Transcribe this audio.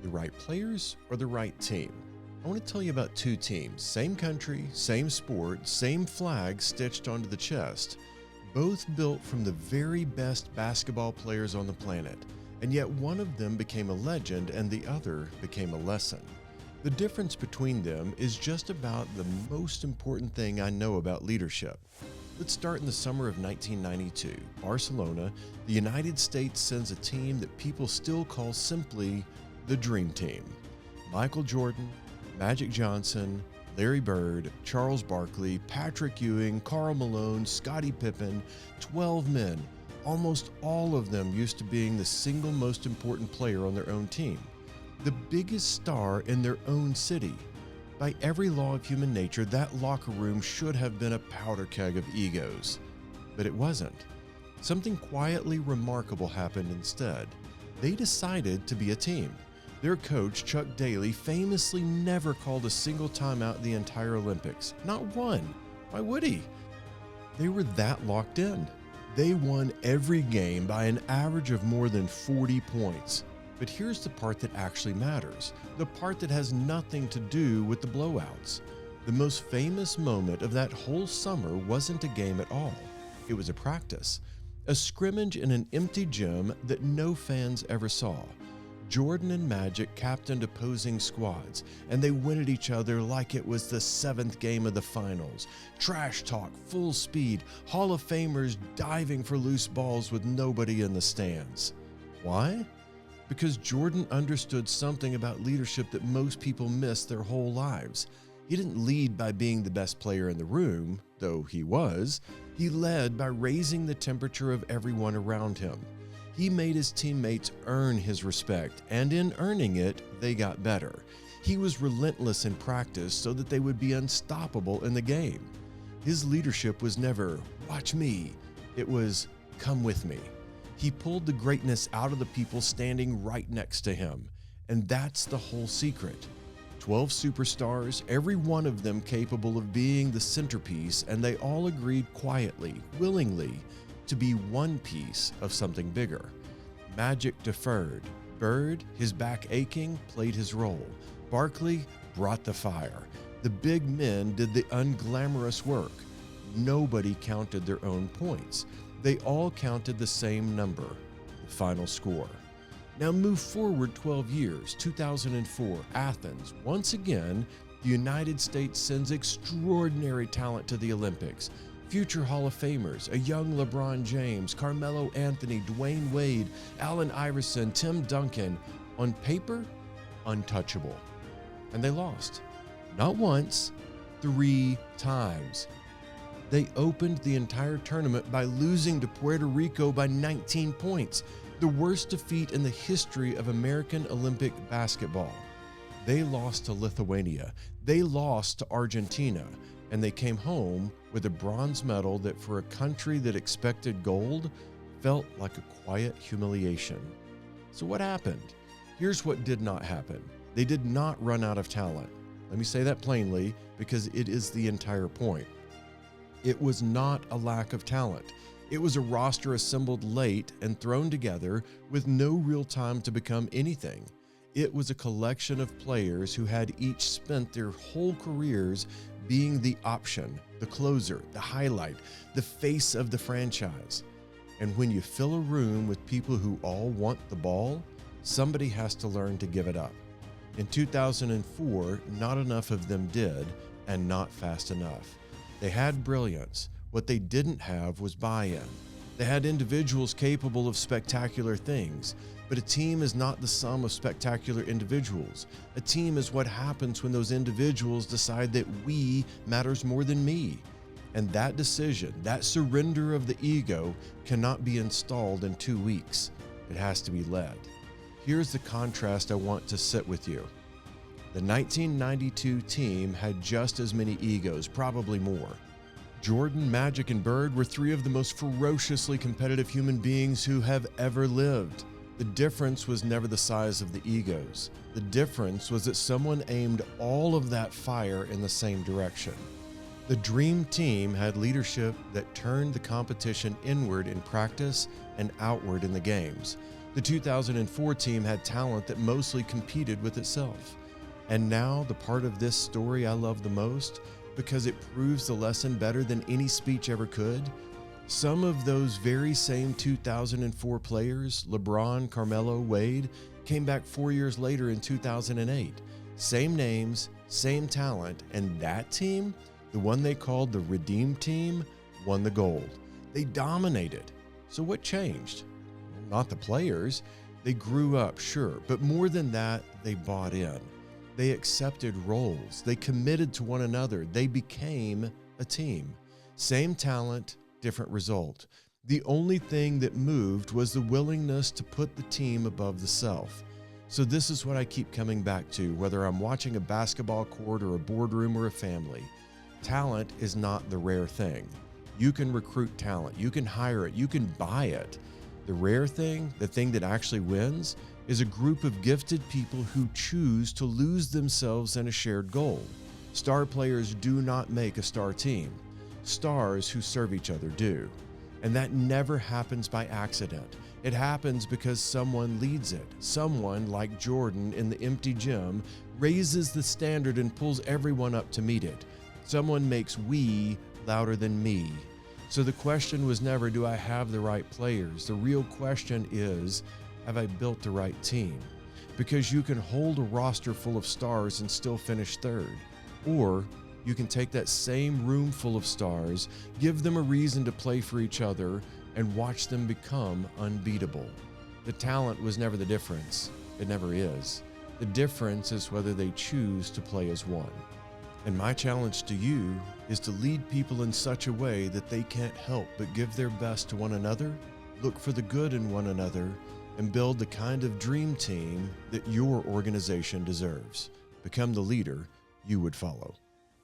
The right players or the right team? I want to tell you about two teams, same country, same sport, same flag stitched onto the chest, both built from the very best basketball players on the planet, and yet one of them became a legend and the other became a lesson. The difference between them is just about the most important thing I know about leadership. Let's start in the summer of 1992. Barcelona, the United States sends a team that people still call simply the Dream Team. Michael Jordan, Magic Johnson, Larry Bird, Charles Barkley, Patrick Ewing, Karl Malone, Scottie Pippen, 12 men, almost all of them used to being the single most important player on their own team, the biggest star in their own city. By every law of human nature, that locker room should have been a powder keg of egos. But it wasn't. Something quietly remarkable happened instead. They decided to be a team. Their coach, Chuck Daly, famously never called a single timeout the entire Olympics. Not one. Why would he? They were that locked in. They won every game by an average of more than 40 points. But here's the part that actually matters, the part that has nothing to do with the blowouts. The most famous moment of that whole summer wasn't a game at all. It was a practice, a scrimmage in an empty gym that no fans ever saw. Jordan and Magic captained opposing squads, and they went at each other like it was the 7th game of the finals. Trash talk, full speed, Hall of Famers diving for loose balls with nobody in the stands. Why? Because Jordan understood something about leadership that most people miss their whole lives. He didn't lead by being the best player in the room, though he was. He led by raising the temperature of everyone around him. He made his teammates earn his respect, and in earning it, they got better. He was relentless in practice so that they would be unstoppable in the game. His leadership was never, "Watch me." It was, "Come with me." He pulled the greatness out of the people standing right next to him. And that's the whole secret. 12 superstars, every one of them capable of being the centerpiece, and they all agreed quietly, willingly, to be one piece of something bigger. Magic deferred. Bird, his back aching, played his role. Barkley brought the fire. The big men did the unglamorous work. Nobody counted their own points. They all counted the same number, the final score. Now move forward 12 years, 2004, Athens. Once again, the United States sends extraordinary talent to the Olympics. Future Hall of Famers, a young LeBron James, Carmelo Anthony, Dwayne Wade, Allen Iverson, Tim Duncan. On paper, untouchable. And they lost. Not once, 3 times. They opened the entire tournament by losing to Puerto Rico by 19 points, the worst defeat in the history of American Olympic basketball. They lost to Lithuania. They lost to Argentina. And they came home with a bronze medal that for a country that expected gold felt like a quiet humiliation. So what happened? Here's what did not happen. They did not run out of talent. Let me say that plainly because it is the entire point. It was not a lack of talent. It was a roster assembled late and thrown together with no real time to become anything. It was a collection of players who had each spent their whole careers being the option, the closer, the highlight, the face of the franchise. And when you fill a room with people who all want the ball, somebody has to learn to give it up. In 2004, not enough of them did, and not fast enough. They had brilliance. What they didn't have was buy-in. They had individuals capable of spectacular things, but a team is not the sum of spectacular individuals. A team is what happens when those individuals decide that we matters more than me. And that decision, that surrender of the ego, cannot be installed in 2 weeks. It has to be led. Here's the contrast I want to sit with you. The 1992 team had just as many egos, probably more. Jordan, Magic, and Bird were 3 of the most ferociously competitive human beings who have ever lived. The difference was never the size of the egos. The difference was that someone aimed all of that fire in the same direction. The Dream Team had leadership that turned the competition inward in practice and outward in the games. The 2004 team had talent that mostly competed with itself. And now, the part of this story I love the most, because it proves the lesson better than any speech ever could, some of those very same 2004 players, LeBron, Carmelo, Wade, came back 4 years later in 2008. Same names, same talent, and that team, the one they called the Redeemed Team, won the gold. They dominated. So what changed? Well, not the players. They grew up, sure, but more than that, they bought in. They accepted roles. They committed to one another. They became a team. Same talent, different result. The only thing that moved was the willingness to put the team above the self. So this is what I keep coming back to, whether I'm watching a basketball court or a boardroom or a family. Talent is not the rare thing. You can recruit talent, you can hire it, you can buy it. The rare thing, the thing that actually wins, is a group of gifted people who choose to lose themselves in a shared goal. Star players do not make a star team. Stars who serve each other do. And that never happens by accident. It happens because someone leads it. Someone, like Jordan in the empty gym, raises the standard and pulls everyone up to meet it. Someone makes we louder than me. So the question was never, do I have the right players? The real question is, have I built the right team? Because you can hold a roster full of stars and still finish third. Or you can take that same room full of stars, give them a reason to play for each other, and watch them become unbeatable. The talent was never the difference. It never is. The difference is whether they choose to play as one. And my challenge to you is to lead people in such a way that they can't help but give their best to one another, look for the good in one another, and build the kind of dream team that your organization deserves. Become the leader you would follow.